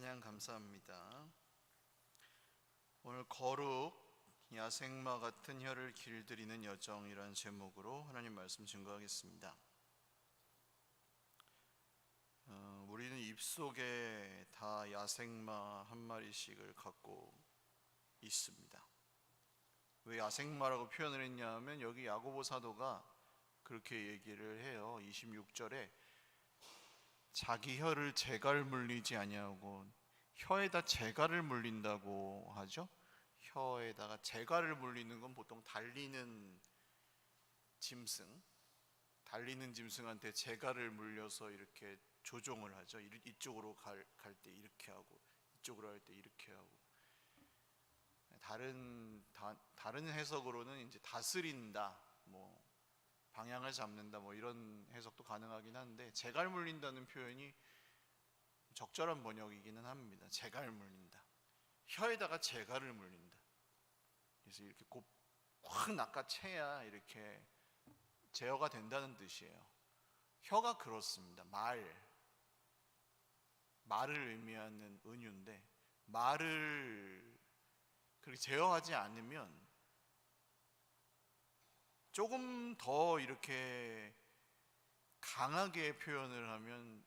찬양 감사합니다. 오늘 거룩 야생마 같은 혀를 길들이는 여정이라는 제목으로 하나님 말씀 증거하겠습니다. 우리는 입속에 다 야생마 한 마리씩을 갖고 있습니다. 왜 야생마라고 표현을 했냐면 여기 야고보 사도가 그렇게 얘기를 해요. 26절에 자기 혀를 재갈 물리지 아니하고, 혀에다 재갈을 물린다고 하죠. 혀에다가 재갈을 물리는 건 보통 달리는 짐승한테 재갈을 물려서 이렇게 조종을 하죠. 이쪽으로 갈 때 이렇게 하고, 이쪽으로 할 때 이렇게 하고. 다른 해석으로는 이제 다스린다, 방향을 잡는다, 이런 해석도 가능하긴 한데, 재갈 물린다는 표현이 적절한 번역이기는 합니다. 재갈 물린다, 혀에다가 재갈을 물린다. 그래서 이렇게 확 낚아채야 이렇게 제어가 된다는 뜻이에요. 혀가 그렇습니다. 말을 의미하는 은유인데, 말을 그렇게 제어하지 않으면, 조금 더 이렇게 강하게 표현을 하면,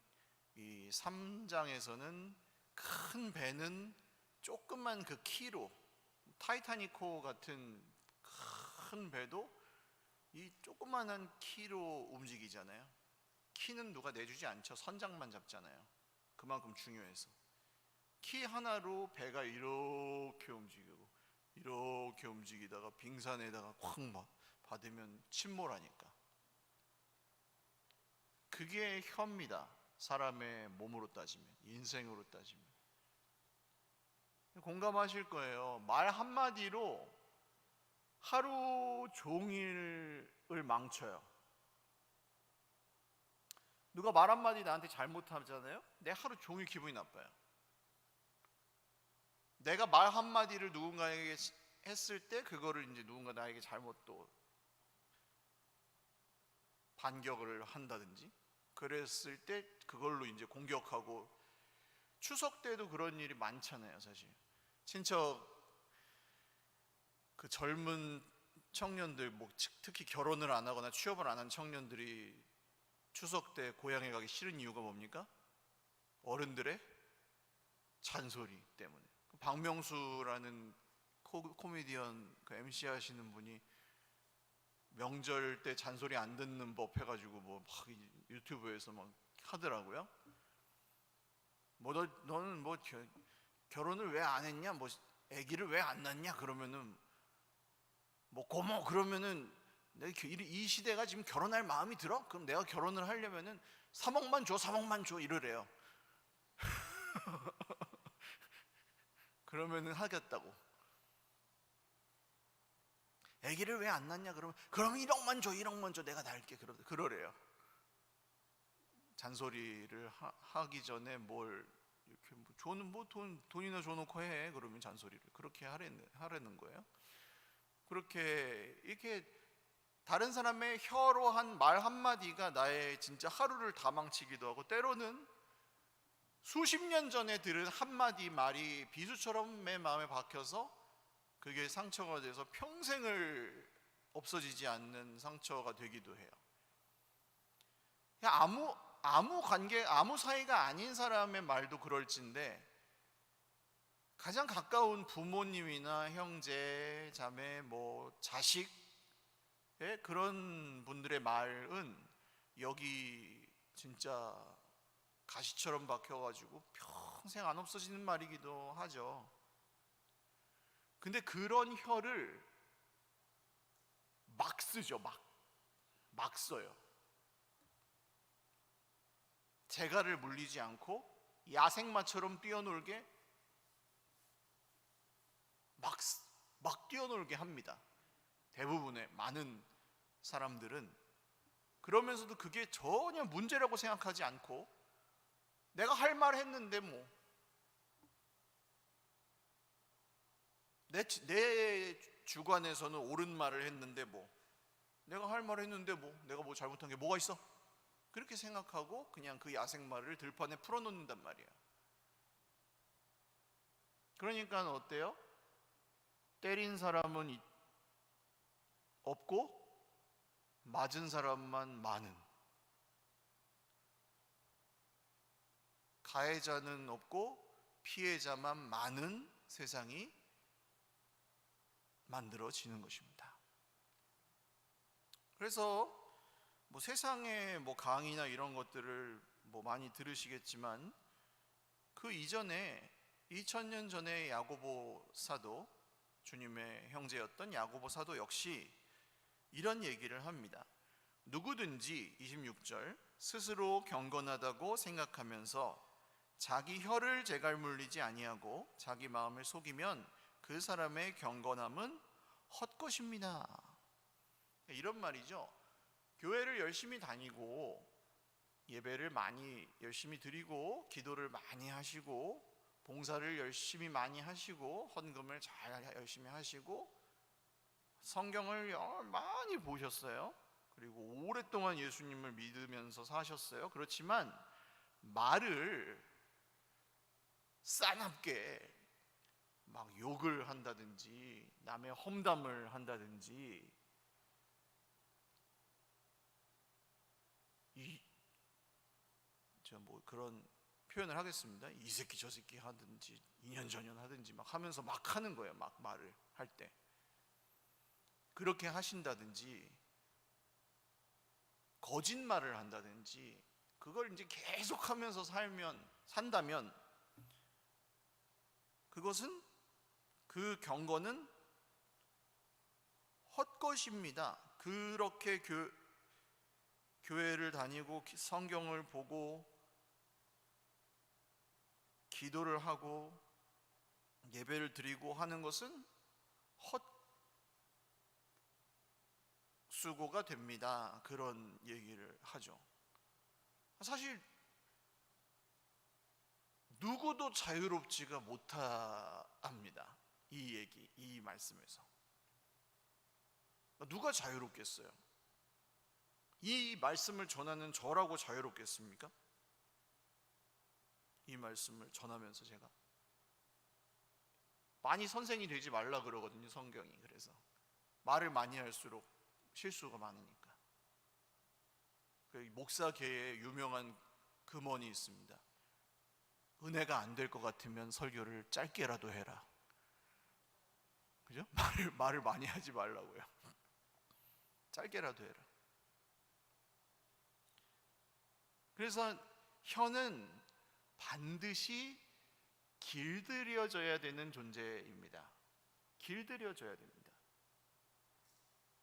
이 3장에서는 큰 배는 조그만 그 키로, 타이타닉호 같은 큰 배도 이 조그만한 키로 움직이잖아요. 키는 누가 내주지 않죠. 선장만 잡잖아요. 그만큼 중요해서 키 하나로 배가 이렇게 움직이고 이렇게 움직이다가 빙산에다가 콱 받으면 침몰하니까. 그게 혀입니다. 사람의 몸으로 따지면, 인생으로 따지면. 공감하실 거예요. 말 한마디로 하루 종일을 망쳐요. 누가 말 한마디 나한테 잘못하잖아요? 내 하루 종일 기분이 나빠요. 내가 말 한마디를 누군가에게 했을 때 그거를 이제 누군가 나에게 잘못 또 반격을 한다든지 그랬을 때 그걸로 이제 공격하고. 추석 때도 그런 일이 많잖아요. 사실 친척 그 젊은 청년들, 특히 결혼을 안 하거나 취업을 안 한 청년들이 추석 때 고향에 가기 싫은 이유가 뭡니까? 어른들의 잔소리 때문에. 박명수라는 코미디언 그 MC 하시는 분이 명절 때 잔소리 안 듣는 법 해가지고 막 유튜브에서 막 하더라고요. 너는 결혼을 왜 안 했냐, 아기를 왜 안 낳냐, 그러면은 고모, 그러면은 이 시대가 지금 결혼할 마음이 들어? 그럼 내가 결혼을 하려면은 3억만 줘 이러래요. 그러면은 하겠다고. 아기를 왜 안 낳냐, 그럼 1억만 줘 내가 낳을게, 그러래요. 잔소리를 하기 전에 이렇게 줘는 돈이나 줘놓고 해, 그러면 잔소리를 그렇게 하라는 거예요. 그렇게 이렇게 다른 사람의 혀로 한 말 한마디가 나의 진짜 하루를 다 망치기도 하고, 때로는 수십 년 전에 들은 한마디 말이 비수처럼 내 마음에 박혀서 그게 상처가 돼서 평생을 없어지지 않는 상처가 되기도 해요. 아무 관계, 아무 사이가 아닌 사람의 말도 그럴진데, 가장 가까운 부모님이나 형제, 자매, 자식, 그런 분들의 말은 여기 진짜 가시처럼 박혀가지고 평생 안 없어지는 말이기도 하죠. 근데 그런 혀를 막 쓰죠. 막 써요. 재갈을 물리지 않고 야생마처럼 뛰어놀게 막 뛰어놀게 합니다. 대부분의 많은 사람들은. 그러면서도 그게 전혀 문제라고 생각하지 않고, 내가 할 말 했는데 내 주관에서는 옳은 말을 했는데 내가 할 말을 했는데 내가 잘못한 게 뭐가 있어? 그렇게 생각하고 그냥 그 야생마를 들판에 풀어놓는단 말이에요. 그러니까 어때요? 때린 사람은 없고 맞은 사람만 많은, 가해자는 없고 피해자만 많은 세상이 만들어지는 것입니다. 그래서 세상의 강의나 이런 것들을 많이 들으시겠지만, 그 이전에 2000년 전에 야고보 사도, 주님의 형제였던 야고보 사도 역시 이런 얘기를 합니다. 누구든지 26절 스스로 경건하다고 생각하면서 자기 혀를 제갈 물리지 아니하고 자기 마음을 속이면 그 사람의 경건함은 헛것입니다. 이런 말이죠. 교회를 열심히 다니고 예배를 많이 열심히 드리고 기도를 많이 하시고 봉사를 열심히 많이 하시고 헌금을 잘 열심히 하시고 성경을 많이 보셨어요. 그리고 오랫동안 예수님을 믿으면서 사셨어요. 그렇지만 말을 싸납게 욕을 한다든지 남의 험담을 한다든지 제가 그런 표현을 하겠습니다. 이 새끼 저 새끼 하든지 이년저년 하든지 하면서 하는 거예요. 말을 할 때 그렇게 하신다든지 거짓말을 한다든지 그걸 이제 계속 하면서 산다면 그것은, 그 경건은 헛것입니다. 그렇게 교회를 다니고 성경을 보고 기도를 하고 예배를 드리고 하는 것은 헛수고가 됩니다. 그런 얘기를 하죠. 사실 누구도 자유롭지가 못합니다. 이 말씀에서 누가 자유롭겠어요? 이 말씀을 전하는 저라고 자유롭겠습니까? 이 말씀을 전하면서 제가 많이 선생이 되지 말라 그러거든요, 성경이. 그래서 말을 많이 할수록 실수가 많으니까. 목사계에 유명한 금언이 있습니다. 은혜가 안 될 것 같으면 설교를 짧게라도 해라. 그죠? 말을 많이 하지 말라고요. 짧게라도 해라. 그래서 혀는 반드시 길들여져야 되는 존재입니다. 길들여져야 됩니다.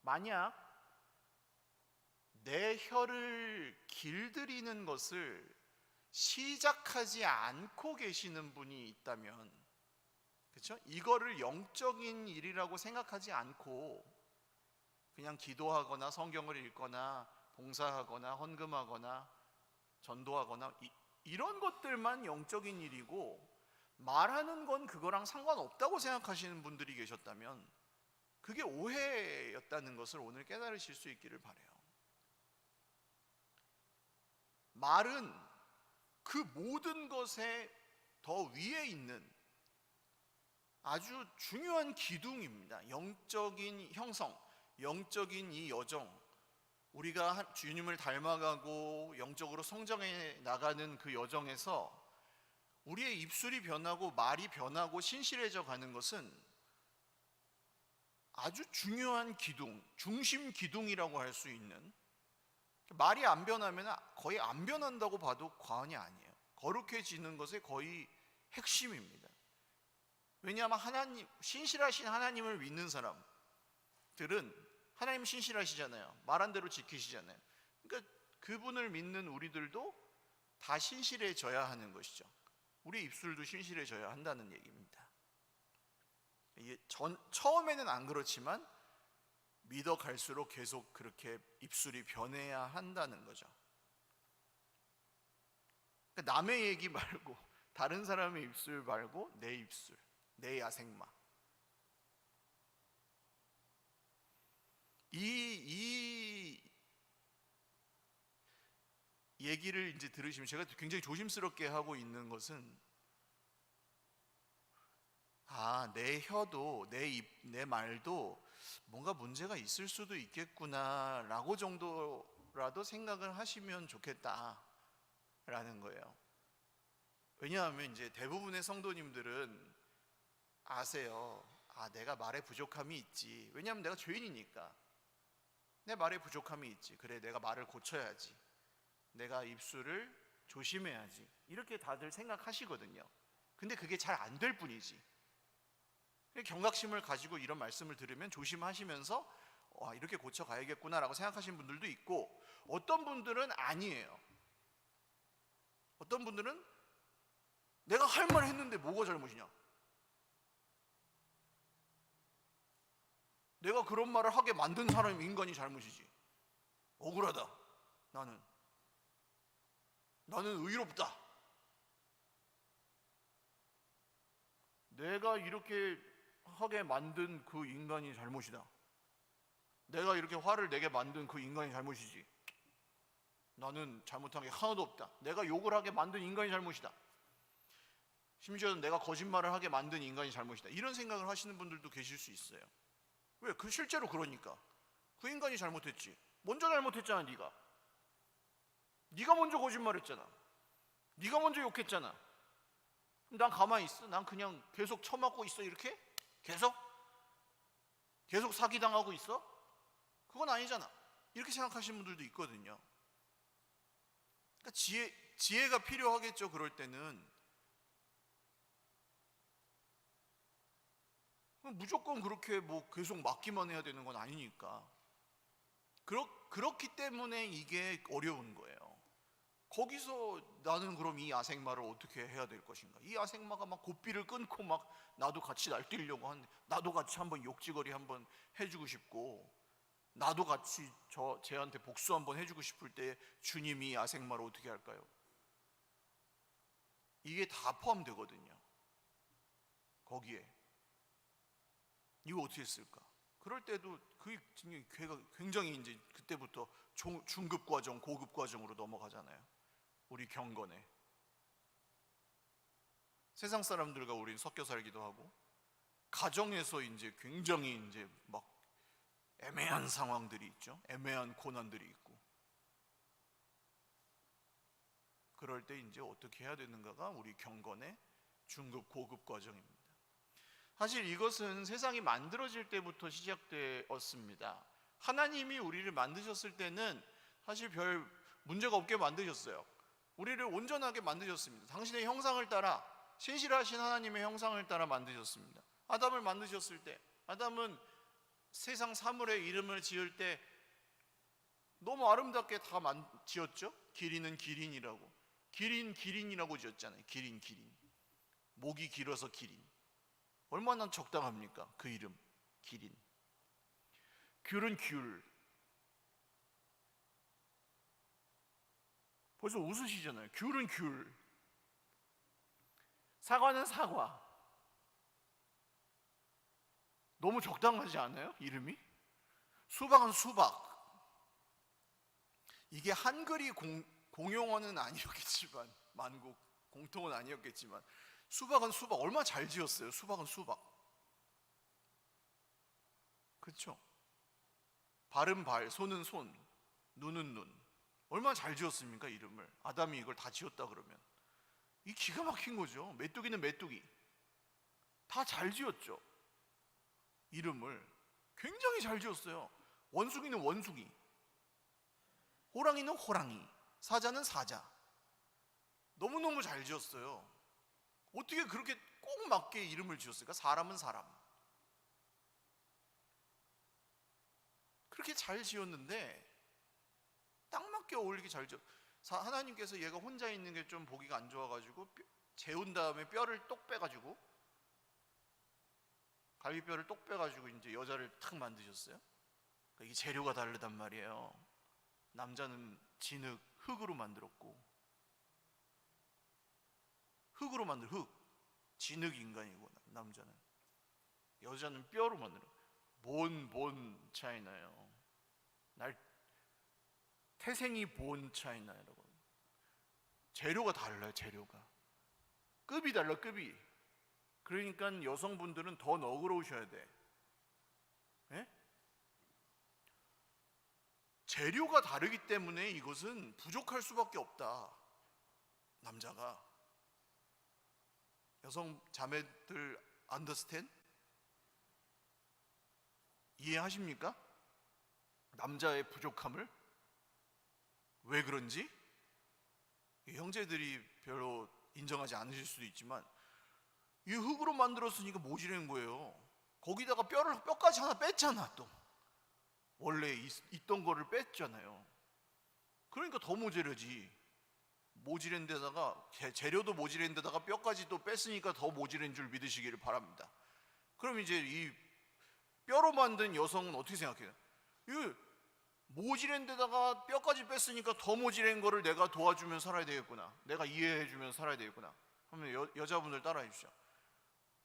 만약 내 혀를 길들이는 것을 시작하지 않고 계시는 분이 있다면, 그렇죠? 이거를 영적인 일이라고 생각하지 않고 그냥 기도하거나 성경을 읽거나 봉사하거나 헌금하거나 전도하거나 이런 것들만 영적인 일이고 말하는 건 그거랑 상관없다고 생각하시는 분들이 계셨다면 그게 오해였다는 것을 오늘 깨달으실 수 있기를 바라요. 말은 그 모든 것에 더 위에 있는 아주 중요한 기둥입니다. 영적인 형성, 영적인 이 여정, 우리가 주님을 닮아가고 영적으로 성장해 나가는 그 여정에서 우리의 입술이 변하고 말이 변하고 신실해져 가는 것은 아주 중요한 기둥, 중심 기둥이라고 할 수 있는, 말이 안 변하면 거의 안 변한다고 봐도 과언이 아니에요. 거룩해지는 것의 거의 핵심입니다. 왜냐하면 신실하신 하나님을 믿는 사람들은 하나님 신실하시잖아요. 말한 대로 지키시잖아요. 그러니까 그분을 믿는 우리들도 다 신실해져야 하는 것이죠. 우리 입술도 신실해져야 한다는 얘기입니다. 이게 처음에는 안 그렇지만 믿어갈수록 계속 그렇게 입술이 변해야 한다는 거죠. 그러니까 남의 얘기 말고, 다른 사람의 입술 말고 내 입술, 내 야생마. 이 얘기를 이제 들으시면 제가 굉장히 조심스럽게 하고 있는 것은 내 혀도 내 입, 내 말도 뭔가 문제가 있을 수도 있겠구나라고 정도라도 생각을 하시면 좋겠다라는 거예요. 왜냐하면 이제 대부분의 성도님들은 아세요. 내가 말에 부족함이 있지. 왜냐하면 내가 죄인이니까. 내 말에 부족함이 있지. 그래, 내가 말을 고쳐야지. 내가 입술을 조심해야지. 이렇게 다들 생각하시거든요. 근데 그게 잘 안 될 뿐이지. 경각심을 가지고 이런 말씀을 들으면 조심하시면서 이렇게 고쳐가야겠구나라고 생각하시는 분들도 있고, 어떤 분들은 아니에요. 어떤 분들은 내가 할 말 했는데 뭐가 잘못이냐? 내가 그런 말을 하게 만든 사람이 인간이 잘못이지. 억울하다. 나는 의롭다. 내가 이렇게 하게 만든 그 인간이 잘못이다. 내가 이렇게 화를 내게 만든 그 인간이 잘못이지. 나는 잘못한 게 하나도 없다. 내가 욕을 하게 만든 인간이 잘못이다. 심지어는 내가 거짓말을 하게 만든 인간이 잘못이다. 이런 생각을 하시는 분들도 계실 수 있어요. 왜? 실제로 그러니까. 그 인간이 잘못했지. 먼저 잘못했잖아, 네가. 네가 먼저 거짓말했잖아. 네가 먼저 욕했잖아. 난 가만히 있어? 난 그냥 계속 처맞고 있어? 이렇게? 계속 사기당하고 있어? 그건 아니잖아. 이렇게 생각하시는 분들도 있거든요. 그러니까 지혜가 필요하겠죠. 그럴 때는 무조건 그렇게 계속 맞기만 해야 되는 건 아니니까. 그렇기 때문에 이게 어려운 거예요. 거기서 나는 그럼 이 아생마를 어떻게 해야 될 것인가? 이 아생마가 막 고삐를 끊고 막 나도 같이 날뛰려고 하는데, 나도 같이 한번 욕지거리 한번 해주고 싶고, 나도 같이 쟤한테 복수 한번 해주고 싶을 때 주님이 이 아생마를 어떻게 할까요? 이게 다 포함되거든요. 거기에. 이거 어떻게 했을까? 그럴 때도 그 괴가 굉장히 이제 그때부터 중급 과정, 고급 과정으로 넘어가잖아요. 우리 경건에. 세상 사람들과 우린 섞여 살기도 하고, 가정에서 이제 굉장히 이제 막 애매한 상황들이 있죠. 애매한 고난들이 있고. 그럴 때 이제 어떻게 해야 되는가가 우리 경건의 중급, 고급 과정입니다. 사실 이것은 세상이 만들어질 때부터 시작되었습니다. 하나님이 우리를 만드셨을 때는 사실 별 문제가 없게 만드셨어요. 우리를 온전하게 만드셨습니다. 당신의 형상을 따라, 신실하신 하나님의 형상을 따라 만드셨습니다. 아담을 만드셨을 때, 아담은 세상 사물의 이름을 지을 때 너무 아름답게 다 지었죠. 기린은 기린이라고, 기린이라고 지었잖아요. 기린. 목이 길어서 기린. 얼마나 적당합니까? 그 이름, 기린. 귤은 귤. 벌써 웃으시잖아요. 귤은 귤. 사과는 사과. 너무 적당하지 않아요? 이름이? 수박은 수박. 이게 한글이 공용어는 아니었겠지만, 만국 공통은 아니었겠지만, 수박은 수박. 얼마나 잘 지었어요. 수박은 수박. 그렇죠? 발은 발, 손은 손, 눈은 눈. 얼마나 잘 지었습니까, 이름을. 아담이 이걸 다 지었다 그러면 이 기가 막힌 거죠. 메뚜기는 메뚜기. 다 잘 지었죠. 이름을 굉장히 잘 지었어요. 원숭이는 원숭이, 호랑이는 호랑이, 사자는 사자. 너무너무 잘 지었어요. 어떻게 그렇게 꼭 맞게 이름을 지었을까? 사람은 사람. 그렇게 잘 지었는데 딱 맞게 어울리게 잘 지었. 하나님께서 얘가 혼자 있는 게 좀 보기가 안 좋아가지고 재운 다음에 뼈를 똑 빼가지고, 갈비뼈를 똑 빼가지고 이제 여자를 탁 만드셨어요. 그러니까 이게 재료가 다르단 말이에요. 남자는 진흙, 흙으로 만들었고, 흙으로 만든 흙, 진흙 인간이고, 남자는. 여자는 뼈로 만들어. 본 차이 나요. 태생이 본 차이 나요. 재료가 달라요. 재료가. 급이 달라, 급이. 그러니까 여성분들은 더 너그러우셔야 돼. 예? 재료가 다르기 때문에 이것은 부족할 수밖에 없다. 남자가. 여성 자매들 understand? 이해하십니까? 남자의 부족함을? 왜 그런지? 형제들이 별로 인정하지 않으실 수도 있지만 이 흙으로 만들었으니까 모질한 거예요. 거기다가 뼈까지 하나 뺐잖아. 또 원래 있던 거를 뺐잖아요. 그러니까 더 모자라지. 모질한 데다가 재료도 모질한 데다가 뼈까지 또 뺐으니까 더 모질한 줄 믿으시기를 바랍니다. 그럼 이제 이 뼈로 만든 여성은 어떻게 생각해요? 이 모질한 데다가 뼈까지 뺐으니까 더 모질한 거를 내가 도와주면 살아야 되겠구나. 내가 이해해주면 살아야 되겠구나. 그러면 여자분들 따라해 주시죠.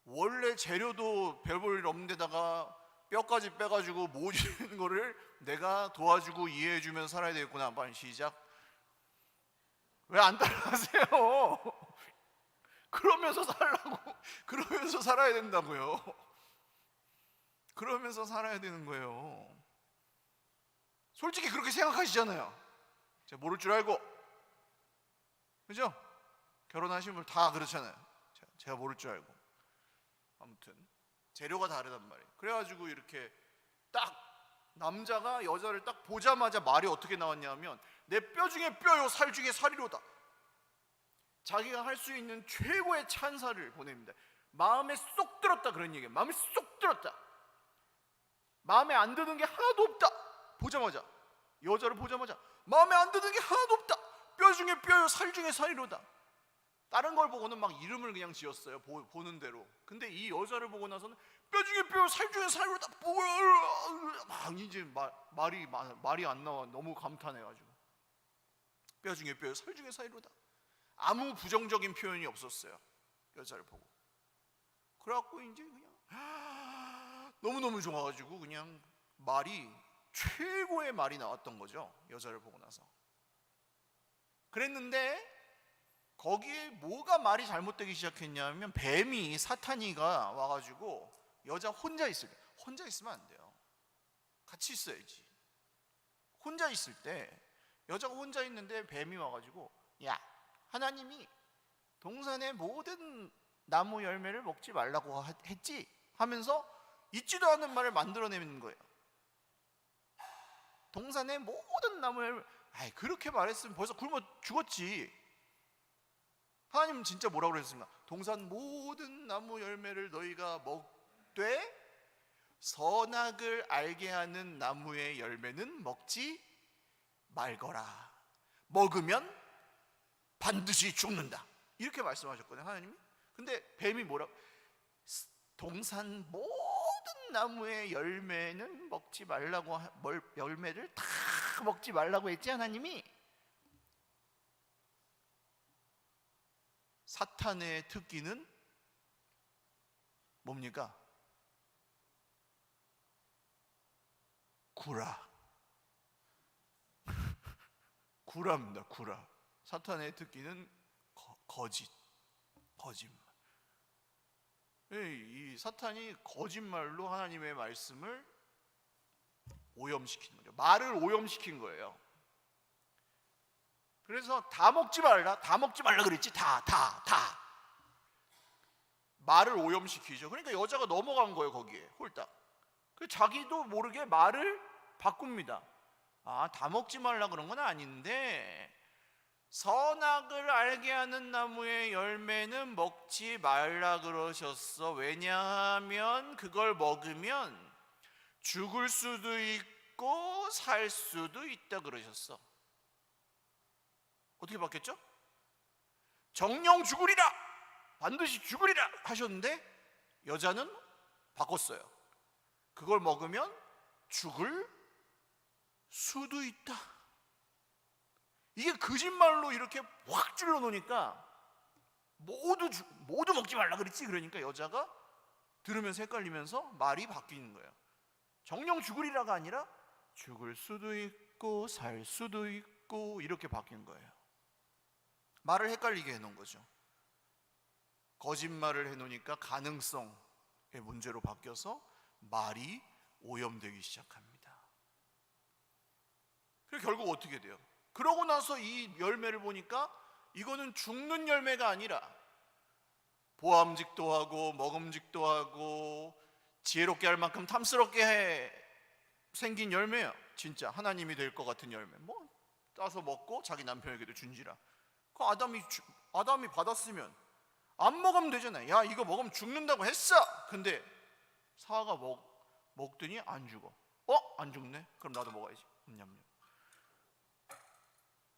원래 재료도 별 볼 일 없는 데다가 뼈까지 빼가지고 모질한 거를 내가 도와주고 이해해주면 살아야 되겠구나. 빨리 시작. 왜 안 따라하세요? 그러면서 살라고. 그러면서 살아야 된다고요. 그러면서 살아야 되는 거예요. 솔직히 그렇게 생각하시잖아요. 제가 모를 줄 알고. 그죠? 결혼하신 분 다 그렇잖아요. 제가 모를 줄 알고. 아무튼 재료가 다르단 말이에요. 그래가지고 이렇게 딱 남자가 여자를 딱 보자마자 말이 어떻게 나왔냐면 내 뼈 중에 뼈요 살 중에 살이로다. 자기가 할 수 있는 최고의 찬사를 보냅니다. 마음에 쏙 들었다 그런 얘기예요. 마음에 쏙 들었다. 마음에 안 드는 게 하나도 없다. 보자마자 여자를 보자마자 마음에 안 드는 게 하나도 없다. 뼈 중에 뼈요 살 중에 살이로다. 다른 걸 보고는 막 이름을 그냥 지었어요. 보는 대로. 근데 이 여자를 보고 나서는 뼈 중에 뼈 살 중에 살이로다. 막 이제 말이 안 나와. 너무 감탄해가지고 뼈 중에 뼈 살 중에 살이로다. 아무 부정적인 표현이 없었어요. 여자를 보고. 그래갖고 이제 그냥 너무너무 좋아가지고 그냥 말이 최고의 말이 나왔던 거죠. 여자를 보고 나서. 그랬는데 거기에 뭐가 말이 잘못되기 시작했냐면 뱀이 사탄이가 와가지고 여자 혼자 있을 때, 혼자 있으면 안 돼요. 같이 있어야지. 혼자 있을 때 여자가 혼자 있는데 뱀이 와가지고 야, 하나님이 동산의 모든 나무 열매를 먹지 말라고 했지? 하면서 있지도 않은 말을 만들어내는 거예요. 동산의 모든 나무 열매. 아이, 그렇게 말했으면 벌써 굶어 죽었지. 하나님은 진짜 뭐라고 그랬습니까? 동산 모든 나무 열매를 너희가 먹되 선악을 알게 하는 나무의 열매는 먹지 말거라. 먹으면 반드시 죽는다. 이렇게 말씀하셨거든요, 하나님이. 근데 뱀이 뭐라고? 동산 모든 나무의 열매는 먹지 말라고, 열매를 다 먹지 말라고 했지, 하나님이. 사탄의 특기는 뭡니까? 구라. 구라입니다. 구라. 사탄의 특기는 거짓말. 이 사탄이 거짓말로 하나님의 말씀을 오염시키는 거죠. 말을 오염시킨 거예요. 그래서 다 먹지 말라 그랬지. 다 말을 오염시키죠. 그러니까 여자가 넘어간 거예요. 거기에 홀딱. 자기도 모르게 말을 바꿉니다. 다 먹지 말라 그런 건 아닌데 선악을 알게 하는 나무의 열매는 먹지 말라 그러셨어. 왜냐하면 그걸 먹으면 죽을 수도 있고 살 수도 있다 그러셨어. 어떻게 바뀌었죠? 정령 죽으리라, 반드시 죽으리라 하셨는데 여자는 바꿨어요. 그걸 먹으면 죽을 수도 있다. 이게 거짓말로 이렇게 확 찔러 놓으니까 모두 먹지 말라 그랬지. 그러니까 여자가 들으면서 헷갈리면서 말이 바뀌는 거예요. 정령 죽으리라가 아니라 죽을 수도 있고 살 수도 있고 이렇게 바뀐 거예요. 말을 헷갈리게 해놓은 거죠. 거짓말을 해놓으니까 가능성의 문제로 바뀌어서 말이 오염되기 시작합니다. 그리고 결국 어떻게 돼요? 그러고 나서 이 열매를 보니까 이거는 죽는 열매가 아니라 보암직도 하고 먹음직도 하고 지혜롭게 할 만큼 탐스럽게 생긴 열매예요. 진짜 하나님이 될 것 같은 열매. 뭐 따서 먹고 자기 남편에게도 준지라. 그 아담이 받았으면 안 먹으면 되잖아요. 야, 이거 먹으면 죽는다고 했어. 근데 사과가 먹더니 안 죽어. 안 죽네? 그럼 나도 먹어야지.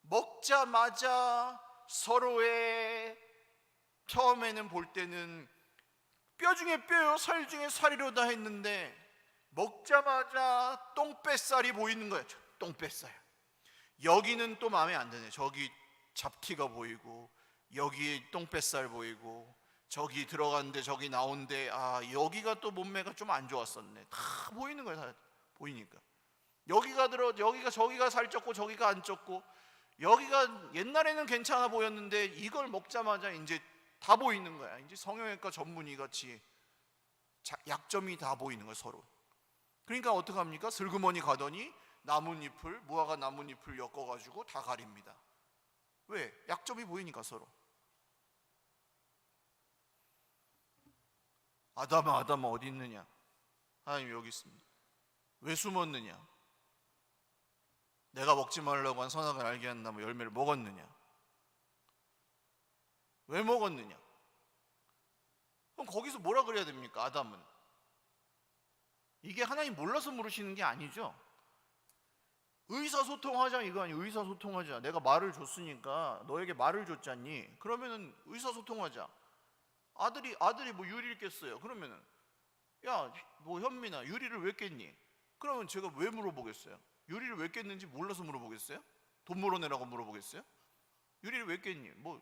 먹자마자 서로의, 처음에는 볼 때는 뼈 중에 뼈요 살 중에 살이로다 했는데 먹자마자 똥뱃살이 보이는 거예요. 똥뱃살. 여기는 또 마음에 안 드네. 저기 잡티가 보이고 여기 똥뱃살 보이고 저기 들어갔는데 저기 나온데 여기가 또 몸매가 좀 안 좋았었네. 다 보이는 거예요. 다 보이니까 여기가 저기가 살쪘고 저기가 안 쪘고 여기가 옛날에는 괜찮아 보였는데 이걸 먹자마자 이제 다 보이는 거야. 이제 성형외과 전문의 같이 약점이 다 보이는 거야, 서로. 그러니까 어떡합니까? 슬그머니 가더니 무화과 나뭇잎을 엮어가지고 다 가립니다. 왜? 약점이 보이니까 서로. 아담아 어디 있느냐? 하나님 여기 있습니다. 왜 숨었느냐? 내가 먹지 말라고 한 선악을 알게 한 나무 열매를 먹었느냐? 왜 먹었느냐? 그럼 거기서 뭐라 그래야 됩니까? 아담은 이게 하나님 몰라서 물으시는 게 아니죠. 의사소통하자 이거 아니에요. 의사소통하자. 내가 말을 줬으니까 너에게 말을 줬잖니. 그러면은 의사소통하자. 아들이 뭐 유리를 깼어요. 그러면은 야, 뭐 현민아 유리를 왜 깼니? 그러면 제가 왜 물어보겠어요? 유리를 왜 깼는지 몰라서 물어보겠어요? 돈 물어내라고 물어보겠어요? 유리를 왜 깼니? 뭐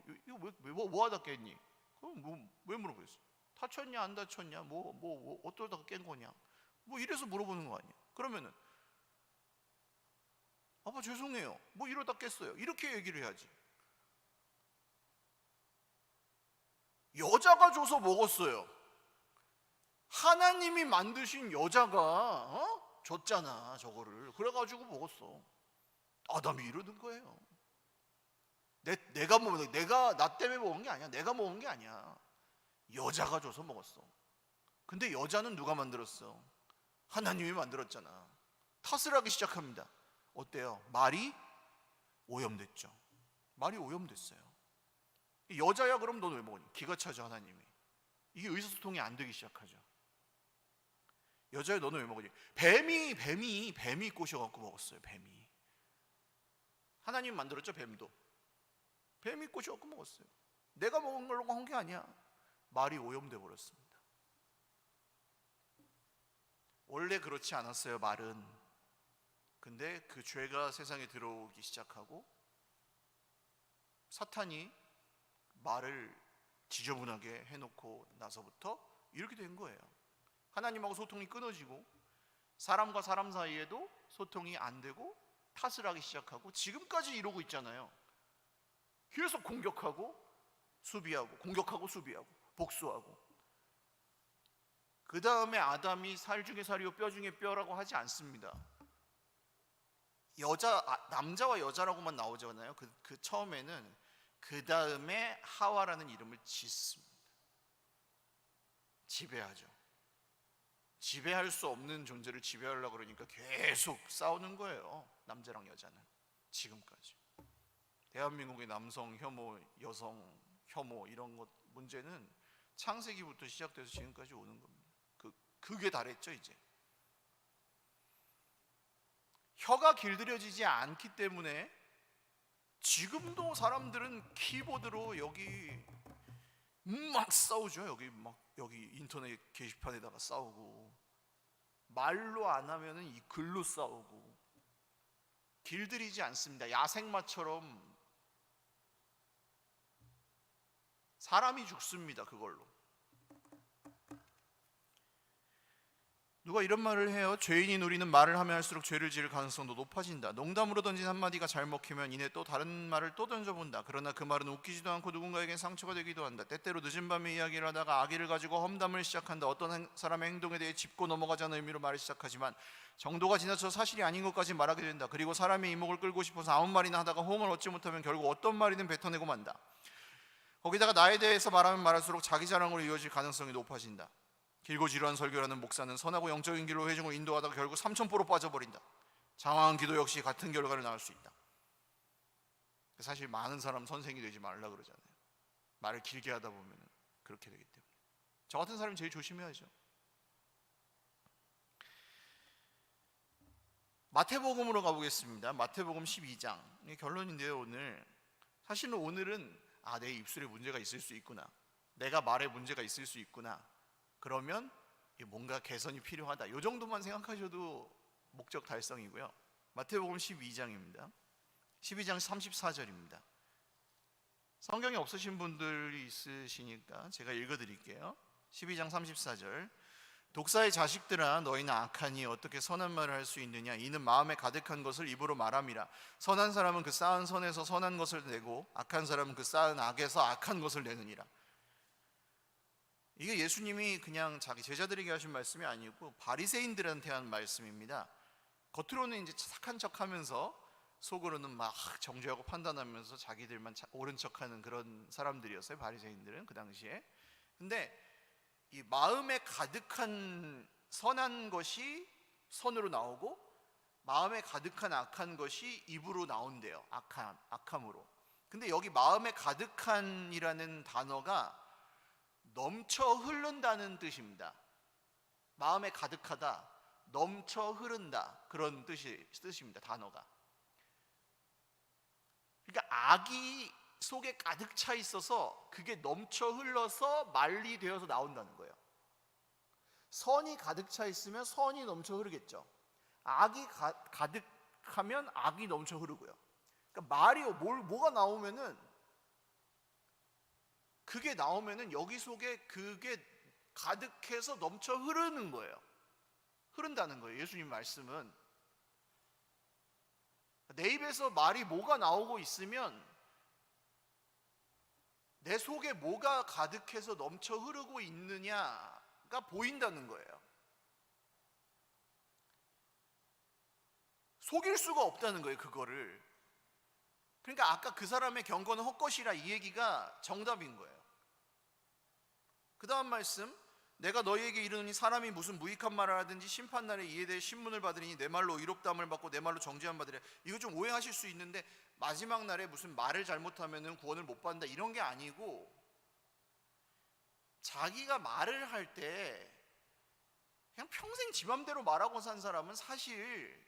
하다 깼니? 그럼 왜 물어보겠어요? 다쳤냐 안 다쳤냐? 뭐 어쩌다가 깬 거냐? 뭐 이래서 물어보는 거 아니에요? 그러면은 아빠 죄송해요. 뭐 이러다 깼어요. 이렇게 얘기를 해야지. 여자가 줘서 먹었어요. 하나님이 만드신 여자가 줬잖아 저거를. 그래가지고 먹었어. 아담이 이러는 거예요. 내가 나 때문에 먹은 게 아니야. 내가 먹은 게 아니야. 여자가 줘서 먹었어. 근데 여자는 누가 만들었어? 하나님이 만들었잖아. 탓을 하기 시작합니다. 어때요? 말이 오염됐죠. 말이 오염됐어요. 여자야 그럼 넌 왜 먹니? 기가 차죠 하나님이. 이게 의사소통이 안 되기 시작하죠. 여자야 너는 왜 먹니? 뱀이 꼬셔갖고 먹었어요. 뱀이. 하나님 만들었죠 뱀도. 뱀이 꼬셔갖고 먹었어요. 내가 먹은 걸로 한 게 아니야. 말이 오염돼 버렸습니다. 원래 그렇지 않았어요 말은. 근데 그 죄가 세상에 들어오기 시작하고 사탄이 말을 지저분하게 해놓고 나서부터 이렇게 된 거예요. 하나님하고 소통이 끊어지고 사람과 사람 사이에도 소통이 안 되고 탓을 하기 시작하고 지금까지 이러고 있잖아요. 계속 공격하고 수비하고 복수하고. 그 다음에 아담이 살 중에 살이요 뼈 중에 뼈라고 하지 않습니다. 남자와 여자라고만 나오잖아요. 그 처음에는 그 다음에 하와라는 이름을 짓습니다. 지배하죠. 지배할 수 없는 존재를 지배하려고 그러니까 계속 싸우는 거예요. 남자랑 여자는 지금까지. 대한민국의 남성 혐오, 여성 혐오 이런 것 문제는 창세기부터 시작돼서 지금까지 오는 겁니다. 그게 달했죠 이제. 혀가 길들여지지 않기 때문에 지금도 사람들은 키보드로 여기 막 싸우죠. 여기 인터넷 게시판에다가 싸우고 말로 안 하면은 이 글로 싸우고 길들이지 않습니다. 야생마처럼 사람이 죽습니다. 그걸로. 누가 이런 말을 해요. 죄인이 누리는 말을 하면 할수록 죄를 지을 가능성도 높아진다. 농담으로 던진 한마디가 잘 먹히면 이내 또 다른 말을 또 던져본다. 그러나 그 말은 웃기지도 않고 누군가에겐 상처가 되기도 한다. 때때로 늦은 밤에 이야기를 하다가 악의를 가지고 험담을 시작한다. 어떤 사람의 행동에 대해 짚고 넘어가자는 의미로 말을 시작하지만 정도가 지나쳐 사실이 아닌 것까지 말하게 된다. 그리고 사람의 이목을 끌고 싶어서 아무 말이나 하다가 호응을 얻지 못하면 결국 어떤 말이든 뱉어내고 만다. 거기다가 나에 대해서 말하면 말할수록 자기 자랑으로 이어질 가능성이 높아진다. 길고 지루한 설교를 하는 목사는 선하고 영적인 길로 회중을 인도하다가 결국 삼천포로 빠져버린다. 장황한 기도 역시 같은 결과를 낳을 수 있다. 사실 많은 사람 선생이 되지 말라 그러잖아요. 말을 길게 하다 보면 그렇게 되기 때문에 저 같은 사람이 제일 조심해야죠. 마태복음으로 가보겠습니다. 마태복음 12장 결론인데요. 사실은 오늘은 내 입술에 문제가 있을 수 있구나, 내가 말에 문제가 있을 수 있구나, 그러면 뭔가 개선이 필요하다, 이 정도만 생각하셔도 목적 달성이고요. 마태복음 12장입니다. 12장 34절입니다. 성경이 없으신 분들이 있으시니까 제가 읽어드릴게요. 12장 34절. 독사의 자식들아, 너희는 악하니 어떻게 선한 말을 할 수 있느냐? 이는 마음에 가득한 것을 입으로 말함이라. 선한 사람은 그 쌓은 선에서 선한 것을 내고 악한 사람은 그 쌓은 악에서 악한 것을 내느니라. 이게 예수님이 그냥 자기 제자들에게 하신 말씀이 아니고 바리새인들한테 한 말씀입니다. 겉으로는 이제 착한 척하면서 속으로는 막 정죄하고 판단하면서 자기들만 옳은 척하는 그런 사람들이었어요, 바리새인들은 그 당시에. 근데 이 마음에 가득한 선한 것이 선으로 나오고 마음에 가득한 악한 것이 입으로 나온대요. 악함으로. 근데 여기 마음에 가득한이라는 단어가 넘쳐 흐른다는 뜻입니다. 마음에 가득하다, 넘쳐 흐른다, 그런 뜻입니다. 단어가. 그러니까 악이 속에 가득 차 있어서 그게 넘쳐 흘러서 말이 되어서 나온다는 거예요. 선이 가득 차 있으면 선이 넘쳐 흐르겠죠. 악이 가득하면 악이 넘쳐 흐르고요. 그러니까 말이 뭐가 나오면은 그게 나오면은 여기 속에 그게 가득해서 넘쳐 흐르는 거예요. 흐른다는 거예요. 예수님 말씀은 내 입에서 말이 뭐가 나오고 있으면 내 속에 뭐가 가득해서 넘쳐 흐르고 있느냐가 보인다는 거예요. 속일 수가 없다는 거예요, 그거를. 그러니까 아까 그 사람의 경건은 헛것이라, 이 얘기가 정답인 거예요. 그 다음 말씀, 내가 너희에게 이르노니 사람이 무슨 무익한 말을 하든지 심판날에 이에 대해 신문을 받으리니 내 말로 의롭다함을 받고 내 말로 정죄함 받으리라. 이거 좀 오해하실 수 있는데 마지막 날에 무슨 말을 잘못하면 구원을 못 받는다 이런 게 아니고, 자기가 말을 할 때 그냥 평생 지 맘대로 말하고 산 사람은 사실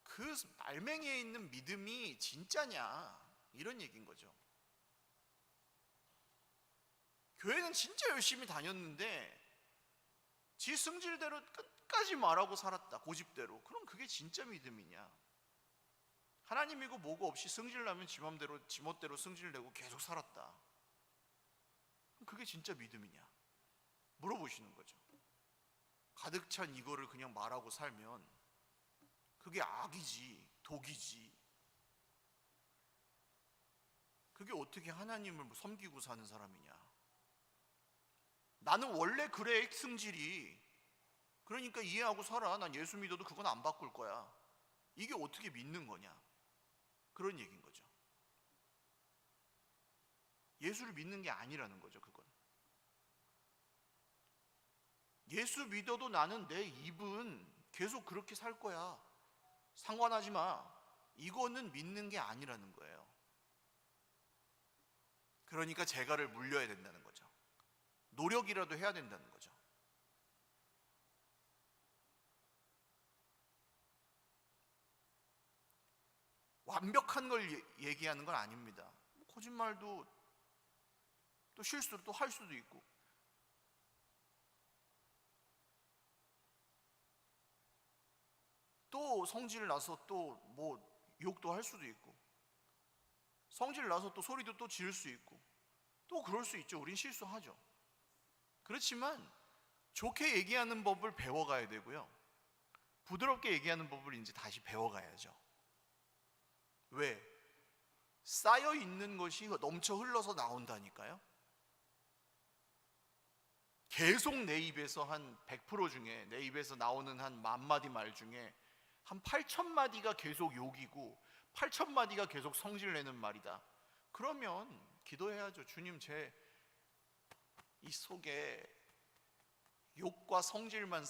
그 말맹이에 있는 믿음이 진짜냐, 이런 얘기인 거죠. 교회는 진짜 열심히 다녔는데 지 승질대로 끝까지 말하고 살았다, 고집대로. 그럼 그게 진짜 믿음이냐? 하나님이고 뭐고 없이 승질나면 지 맘대로 지 멋대로 승질내고 계속 살았다, 그럼 그게 진짜 믿음이냐? 물어보시는 거죠. 가득 찬 이거를 그냥 말하고 살면 그게 악이지, 독이지. 그게 어떻게 하나님을 섬기고 사는 사람이냐? 나는 원래 그래, 승질이. 그러니까 이해하고 살아. 난 예수 믿어도 그건 안 바꿀 거야. 이게 어떻게 믿는 거냐? 그런 얘기인 거죠. 예수를 믿는 게 아니라는 거죠, 그건. 예수 믿어도 나는 내 입은 계속 그렇게 살 거야, 상관하지 마, 이거는 믿는 게 아니라는 거예요. 그러니까 재갈을 물려야 된다는 거죠. 노력이라도 해야 된다는 거죠. 완벽한 걸 얘기하는 건 아닙니다. 거짓말도 또 실수를 또 할 수도 있고, 또 성질 나서 또 뭐 욕도 할 수도 있고, 성질 나서 또 소리도 또 지를 수 있고, 또 그럴 수 있죠. 우린 실수하죠. 그렇지만 좋게 얘기하는 법을 배워가야 되고요, 부드럽게 얘기하는 법을 이제 다시 배워가야죠. 왜? 쌓여 있는 것이 넘쳐 흘러서 나온다니까요. 계속 내 입에서 한 100% 중에, 내 입에서 나오는 한 10,000마디 말 중에 한 8,000마디가 계속 욕이고 8,000마디가 계속 성질내는 말이다. 그러면 기도해야죠. 주님, 제 이 속에 욕과 성질만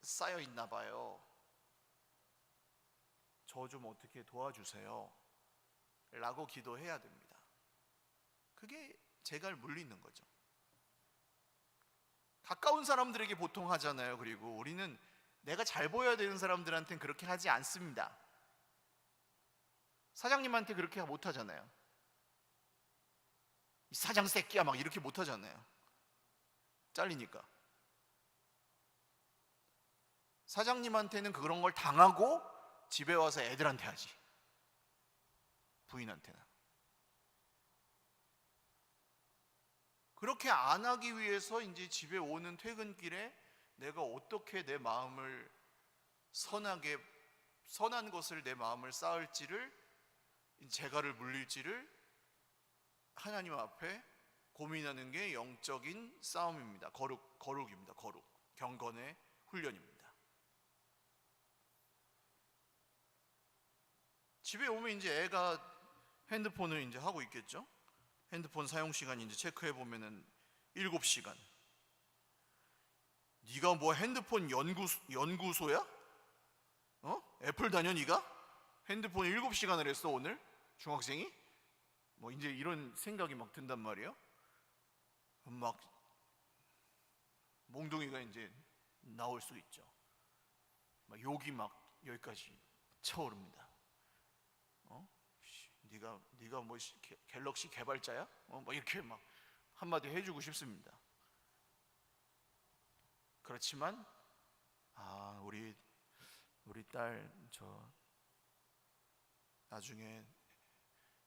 쌓여 있나 봐요. 저 좀 어떻게 도와주세요 라고 기도해야 됩니다. 그게 재갈 물리는 거죠. 가까운 사람들에게 보통 하잖아요. 그리고 우리는 내가 잘 보여야 되는 사람들한테는 그렇게 하지 않습니다. 사장님한테 그렇게 못 하잖아요. 이 사장 새끼야 막 이렇게 못 하잖아요. 잘리니까. 사장님한테는 그런 걸 당하고 집에 와서 애들한테 하지. 부인한테는. 그렇게 안 하기 위해서 이제 집에 오는 퇴근길에 내가 어떻게 내 마음을 선한 것을 내 마음을 쌓을지를, 재갈을 물릴지를 하나님 앞에 고민하는 게 영적인 싸움입니다. 거룩입니다. 거룩. 경건의 훈련입니다. 집에 오면 이제 애가 핸드폰을 이제 하고 있겠죠? 핸드폰 사용 시간 이제 체크해 보면은 7시간. 네가 뭐 핸드폰 연구소야? 애플 다녀 네가? 핸드폰 7시간을 했어 오늘? 중학생이? 뭐 이제 이런 생각이 막 든단 말이에요. 막 몽둥이가 이제 나올 수 있죠. 막 욕이 막 여기까지 차오릅니다. 네가 뭐 갤럭시 개발자야? 막 이렇게 막 한마디 해주고 싶습니다. 그렇지만 우리 딸 저 나중에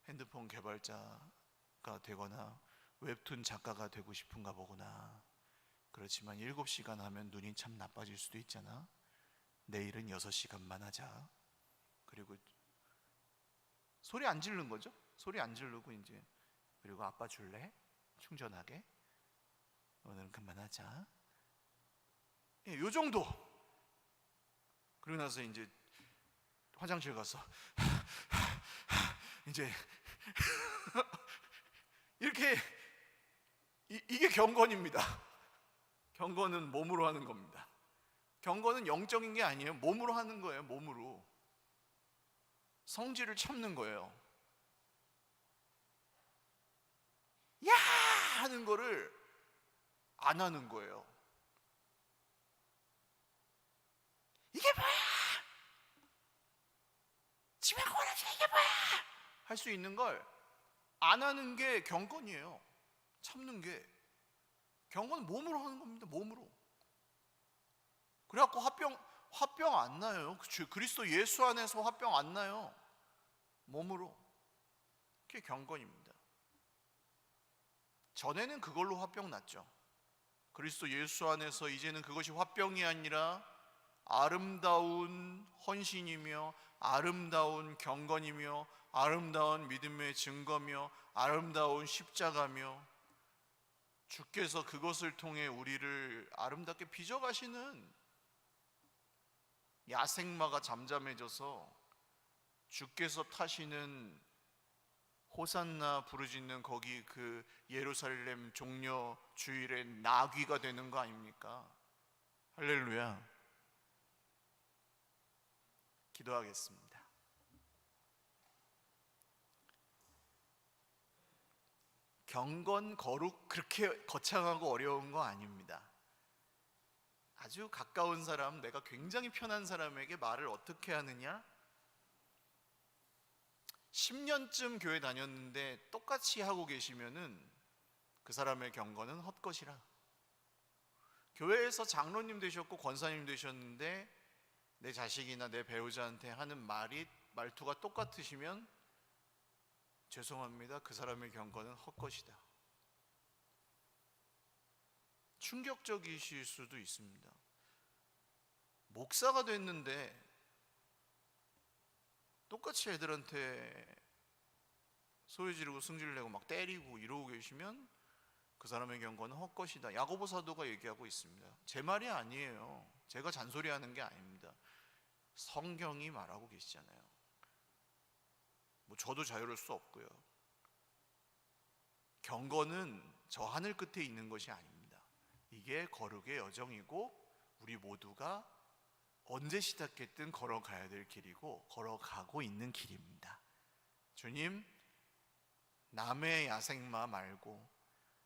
핸드폰 개발자가 되거나 웹툰 작가가 되고 싶은가 보구나. 그렇지만 7시간 하면 눈이 참 나빠질 수도 있잖아. 내일은 6시간만 하자. 그리고 소리 안 지르는 거죠. 소리 안 지르고 이제, 그리고 아빠 줄래? 충전하게. 오늘은 그만하자. 예, 요 정도. 그러고 나서 이제 화장실 가서 이제 이렇게 이게 경건입니다. 경건은 몸으로 하는 겁니다. 경건은 영적인 게 아니에요. 몸으로 하는 거예요. 몸으로. 성질을 참는 거예요. 야! 하는 거를 안 하는 거예요. 이게 뭐야? 집에 걸어서 이게 뭐야? 할 수 있는 걸 안 하는 게 경건이에요. 참는 게. 경건은 몸으로 하는 겁니다. 몸으로. 그래갖고 화병 안 나요. 그리스도 예수 안에서 화병 안 나요. 몸으로. 그게 경건입니다. 전에는 그걸로 화병 났죠. 그리스도 예수 안에서 이제는 그것이 화병이 아니라 아름다운 헌신이며 아름다운 경건이며 아름다운 믿음의 증거며 아름다운 십자가며, 주께서 그것을 통해 우리를 아름답게 빚어가시는, 야생마가 잠잠해져서 주께서 타시는 호산나 부르짖는 거기 그 예루살렘 종려 주일의 나귀가 되는 거 아닙니까? 할렐루야. 기도하겠습니다. 경건, 거룩 그렇게 거창하고 어려운 거 아닙니다. 아주 가까운 사람, 내가 굉장히 편한 사람에게 말을 어떻게 하느냐? 10년쯤 교회 다녔는데 똑같이 하고 계시면은 그 사람의 경건은 헛것이라. 교회에서 장로님 되셨고 권사님 되셨는데 내 자식이나 내 배우자한테 하는 말투가 똑같으시면 죄송합니다. 그 사람의 경건은 헛것이다. 충격적이실 수도 있습니다. 목사가 됐는데 똑같이 애들한테 소리 지르고 승질 내고 막 때리고 이러고 계시면 그 사람의 경고는 헛것이다. 야고보 사도가 얘기하고 있습니다. 제 말이 아니에요. 제가 잔소리하는 게 아닙니다. 성경이 말하고 계시잖아요. 뭐 저도 자유로울 수 없고요. 경건은 저 하늘 끝에 있는 것이 아닙니다. 이게 거룩의 여정이고 우리 모두가 언제 시작했든 걸어가야 될 길이고 걸어가고 있는 길입니다. 주님, 남의 야생마 말고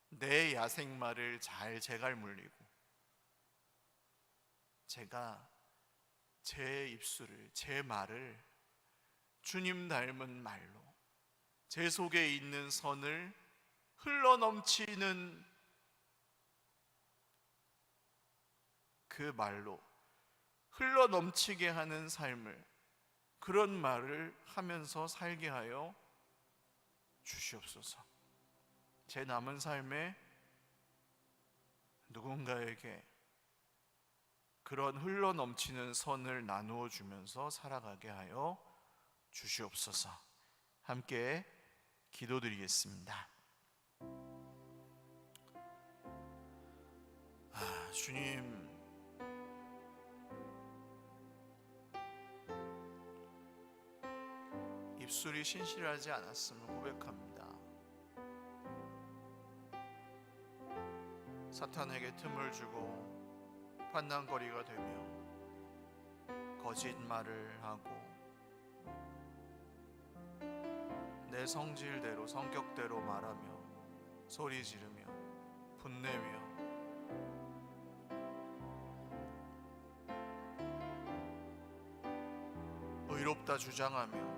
내 야생마를 잘 제갈 물리고 제가 제 입술을, 제 말을 주님 닮은 말로 제 속에 있는 선을 흘러넘치는 그 말로 흘러넘치게 하는 삶을, 그런 말을 하면서 살게 하여 주시옵소서. 제 남은 삶에 누군가에게 그런 흘러넘치는 선을 나누어 주면서 살아가게 하여 주시옵소서. 함께 기도드리겠습니다. 주님, 입술이 신실하지 않았음을 고백합니다. 사탄에게 틈을 주고 판단거리가 되며 거짓말을 하고 내 성질대로 성격대로 말하며 소리 지르며 분내며 의롭다 주장하며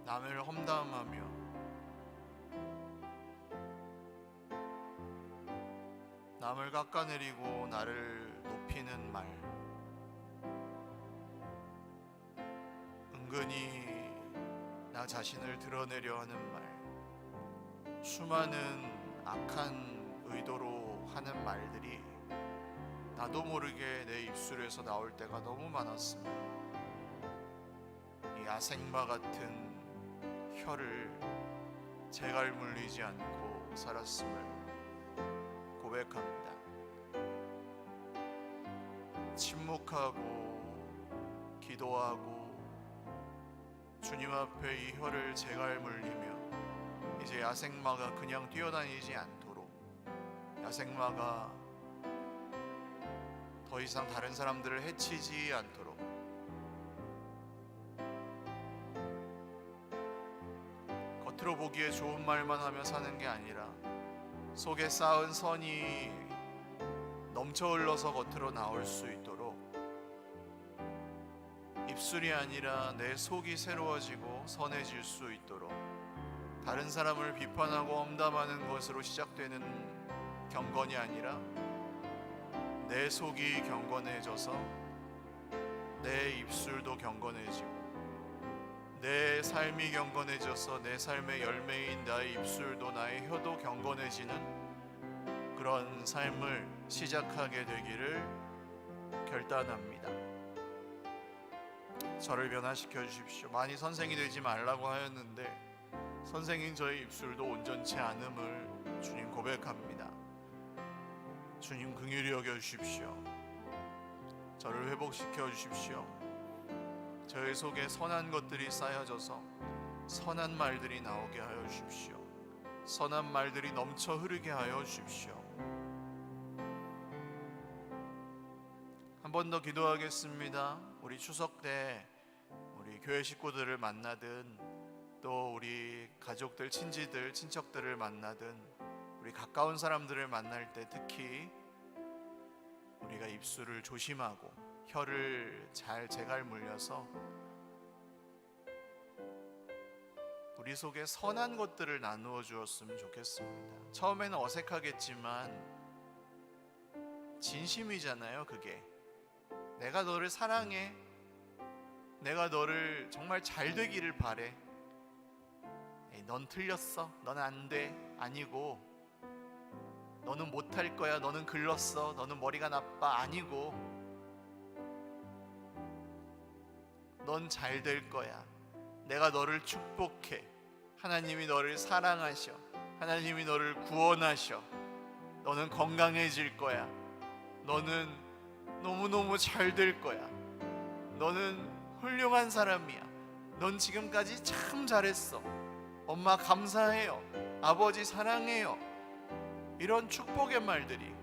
남을 험담하며 남을 깎아내리고 나를 높이는 말, 은근히 나 자신을 드러내려 하는 말, 수많은 악한 의도로 하는 말들이 나도 모르게 내 입술에서 나올 때가 너무 많았습니다. 이 야생마 같은 혀를 제갈 물리지 않고 살았음을 고백합니다. 침묵하고 기도하고 주님 앞에 이 혀를 제갈 물리며 이제 야생마가 그냥 뛰어다니지 않도록, 야생마가 더 이상 다른 사람들을 해치지 않도록 겉으로 보기에 좋은 말만 하며 사는 게 아니라 속에 쌓은 선이 넘쳐 흘러서 겉으로 나올 수 있도록 입술이 아니라 내 속이 새로워지고 선해질 수 있도록 다른 사람을 비판하고 험담하는 것으로 시작되는 경건이 아니라 내 속이 경건해져서 내 입술도 경건해지고 내 삶이 경건해져서 내 삶의 열매인 나의 입술도 나의 혀도 경건해지는 그런 삶을 시작하게 되기를 결단합니다. 저를 변화시켜 주십시오. 많이 선생이 되지 말라고 하였는데 선생인 저의 입술도 온전치 않음을 주님 고백합니다. 주님 긍휼히 여겨 주십시오. 저를 회복시켜 주십시오. 저의 속에 선한 것들이 쌓여져서 선한 말들이 나오게 하여 주십시오. 선한 말들이 넘쳐 흐르게 하여 주십시오. 한 번 더 기도하겠습니다. 우리 추석 때 우리 교회 식구들을 만나든 또 우리 가족들, 친지들, 친척들을 만나든 우리 가까운 사람들을 만날 때 특히 우리가 입술을 조심하고 혀를 잘 제갈 물려서 우리 속에 선한 것들을 나누어 주었으면 좋겠습니다. 처음에는 어색하겠지만 진심이잖아요. 그게 내가 너를 사랑해, 내가 너를 정말 잘 되기를 바래, 넌 틀렸어, 넌 안 돼, 아니고, 너는 못할 거야, 너는 글렀어, 너는 머리가 나빠, 아니고, 넌 잘 될 거야, 내가 너를 축복해, 하나님이 너를 사랑하셔, 하나님이 너를 구원하셔, 너는 건강해질 거야, 너는 너무너무 잘 될 거야, 너는 훌륭한 사람이야, 넌 지금까지 참 잘했어, 엄마 감사해요, 아버지 사랑해요, 이런 축복의 말들이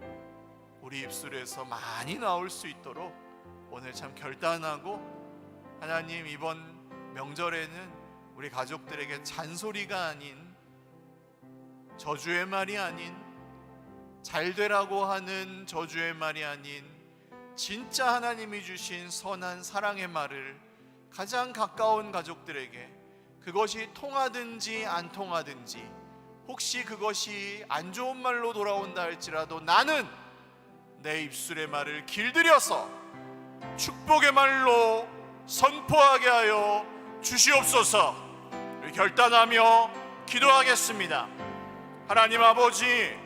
우리 입술에서 많이 나올 수 있도록 오늘 참 결단하고, 하나님 이번 명절에는 우리 가족들에게 잔소리가 아닌, 저주의 말이 아닌, 잘 되라고 하는 저주의 말이 아닌, 진짜 하나님이 주신 선한 사랑의 말을 가장 가까운 가족들에게, 그것이 통하든지 안 통하든지, 혹시 그것이 안 좋은 말로 돌아온다 할지라도 나는 내 입술의 말을 길들여서 축복의 말로 선포하게 하여 주시옵소서. 우리 결단하며 기도하겠습니다. 하나님 아버지,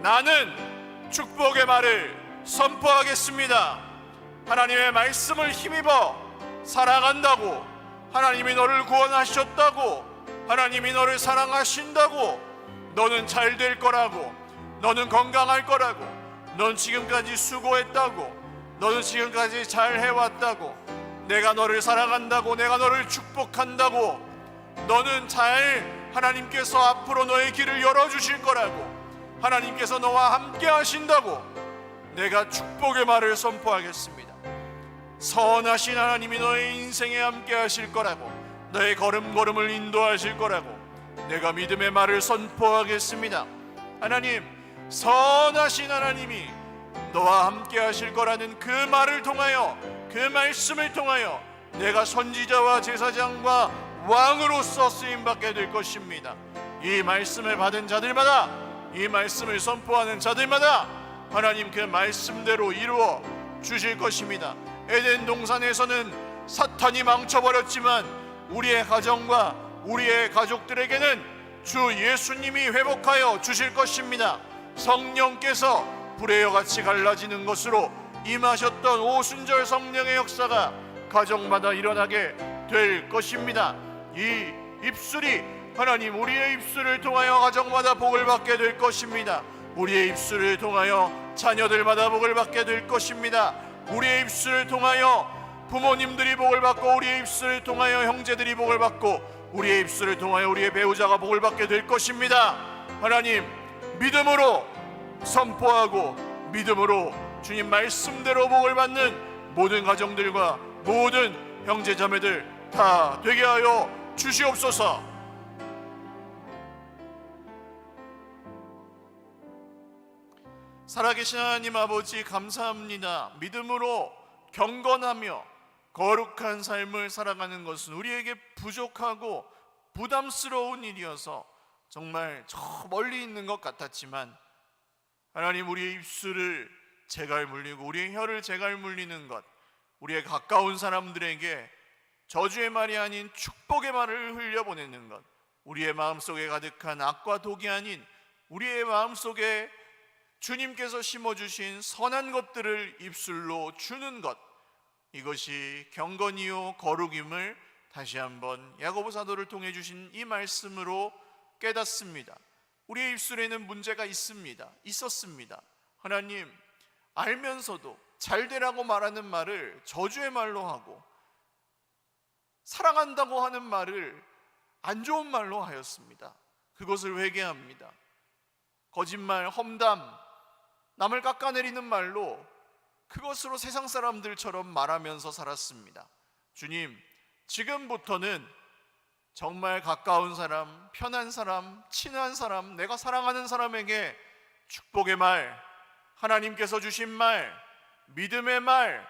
나는 축복의 말을 선포하겠습니다. 하나님의 말씀을 힘입어 살아간다고, 하나님이 너를 구원하셨다고, 하나님이 너를 사랑하신다고, 너는 잘 될 거라고, 너는 건강할 거라고, 넌 지금까지 수고했다고, 너는 지금까지 잘 해왔다고, 내가 너를 사랑한다고, 내가 너를 축복한다고, 너는 잘, 하나님께서 앞으로 너의 길을 열어주실 거라고, 하나님께서 너와 함께 하신다고, 내가 축복의 말을 선포하겠습니다. 선하신 하나님이 너의 인생에 함께 하실 거라고, 너의 걸음걸음을 인도하실 거라고 내가 믿음의 말을 선포하겠습니다. 하나님, 선하신 하나님이 너와 함께 하실 거라는 그 말을 통하여, 그 말씀을 통하여 내가 선지자와 제사장과 왕으로서 쓰임받게 될 것입니다. 이 말씀을 받은 자들마다, 이 말씀을 선포하는 자들마다 하나님 그 말씀대로 이루어 주실 것입니다. 에덴 동산에서는 사탄이 망쳐버렸지만 우리의 가정과 우리의 가족들에게는 주 예수님이 회복하여 주실 것입니다. 성령께서 불의 여같이 갈라지는 것으로 임하셨던 오순절 성령의 역사가 가정마다 일어나게 될 것입니다. 이 입술이, 하나님 우리의 입술을 통하여 가정마다 복을 받게 될 것입니다. 우리의 입술을 통하여 자녀들마다 복을 받게 될 것입니다. 우리의 입술을 통하여 부모님들이 복을 받고, 우리의 입술을 통하여 형제들이 복을 받고, 우리의 입술을 통하여 우리의 배우자가 복을 받게 될 것입니다. 하나님, 믿음으로 선포하고 믿음으로 주님 말씀대로 복을 받는 모든 가정들과 모든 형제 자매들 다 되게 하여 주시옵소서. 살아계신 하나님 아버지, 감사합니다. 믿음으로 경건하며 거룩한 삶을 살아가는 것은 우리에게 부족하고 부담스러운 일이어서 정말 저 멀리 있는 것 같았지만, 하나님 우리의 입술을 재갈 물리고 우리의 혀를 재갈 물리는 것, 우리의 가까운 사람들에게 저주의 말이 아닌 축복의 말을 흘려보내는 것, 우리의 마음속에 가득한 악과 독이 아닌 우리의 마음속에 주님께서 심어주신 선한 것들을 입술로 주는 것, 이것이 경건이요 거룩임을 다시 한번 야고보 사도를 통해 주신 이 말씀으로 깨닫습니다. 우리의 입술에는 문제가 있었습니다. 하나님, 알면서도 잘 되라고 말하는 말을 저주의 말로 하고, 사랑한다고 하는 말을 안 좋은 말로 하였습니다. 그것을 회개합니다. 거짓말, 험담, 남을 깎아내리는 말로, 그것으로 세상 사람들처럼 말하면서 살았습니다. 주님, 지금부터는 정말 가까운 사람, 편한 사람, 친한 사람, 내가 사랑하는 사람에게 축복의 말, 하나님께서 주신 말, 믿음의 말,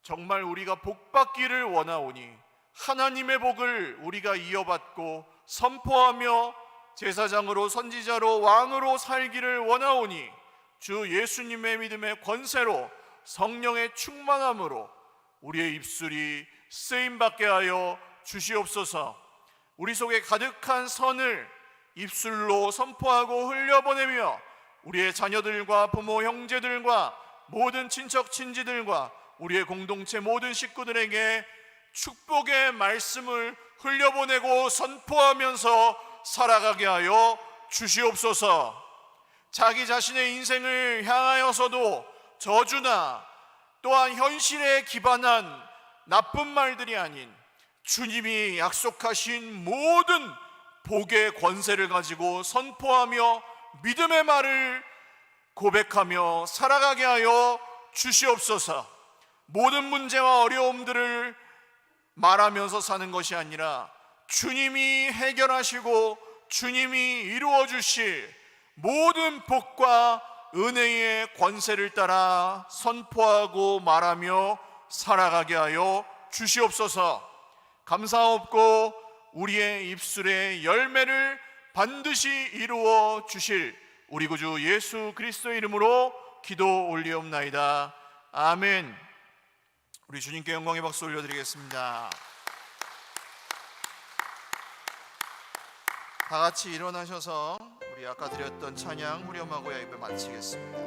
정말 우리가 복받기를 원하오니 하나님의 복을 우리가 이어받고 선포하며 제사장으로, 선지자로, 왕으로 살기를 원하오니 주 예수님의 믿음의 권세로, 성령의 충만함으로 우리의 입술이 쓰임받게 하여 주시옵소서. 우리 속에 가득한 선을 입술로 선포하고 흘려보내며 우리의 자녀들과 부모 형제들과 모든 친척 친지들과 우리의 공동체 모든 식구들에게 축복의 말씀을 흘려보내고 선포하면서 살아가게 하여 주시옵소서. 자기 자신의 인생을 향하여서도 저주나 또한 현실에 기반한 나쁜 말들이 아닌 주님이 약속하신 모든 복의 권세를 가지고 선포하며 믿음의 말을 고백하며 살아가게 하여 주시옵소서. 모든 문제와 어려움들을 말하면서 사는 것이 아니라 주님이 해결하시고 주님이 이루어 주실 모든 복과 은혜의 권세를 따라 선포하고 말하며 살아가게 하여 주시옵소서. 감사없고 우리의 입술의 열매를 반드시 이루어 주실 우리 구주 예수 그리스도의 이름으로 기도 올리옵나이다. 아멘. 우리 주님께 영광의 박수 올려드리겠습니다. 다 같이 일어나셔서 우리 아까 드렸던 찬양 후렴하고 예배 마치겠습니다.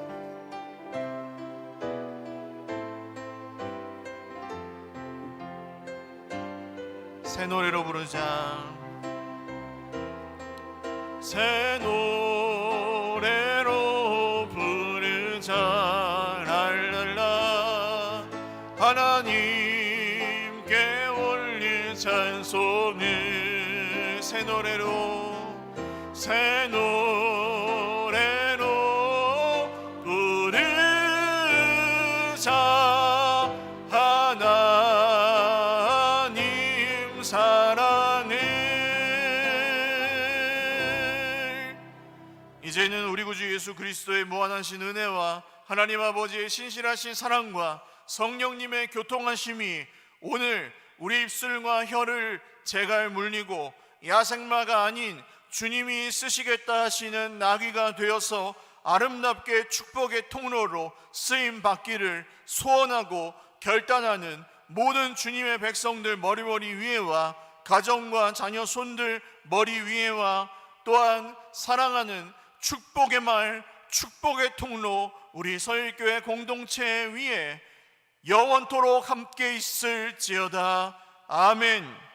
새 노래로 부르자. 새 노래로 부르자. 랄랄라. 하나님께 올릴 찬송을 새 노래로 부르자. 하나님 사랑을. 이제는 우리 구주 예수 그리스도의 무한하신 은혜와 하나님 아버지의 신실하신 사랑과 성령님의 교통하심이 오늘 우리 입술과 혀를 제갈 물리고 야생마가 아닌 주님이 쓰시겠다 하시는 나귀가 되어서 아름답게 축복의 통로로 쓰임 받기를 소원하고 결단하는 모든 주님의 백성들 머리 위에와 가정과 자녀 손들 머리 위에와 또한 사랑하는 축복의 말, 축복의 통로 우리 서일교회 공동체 위에 영원토록 함께 있을지어다. 아멘.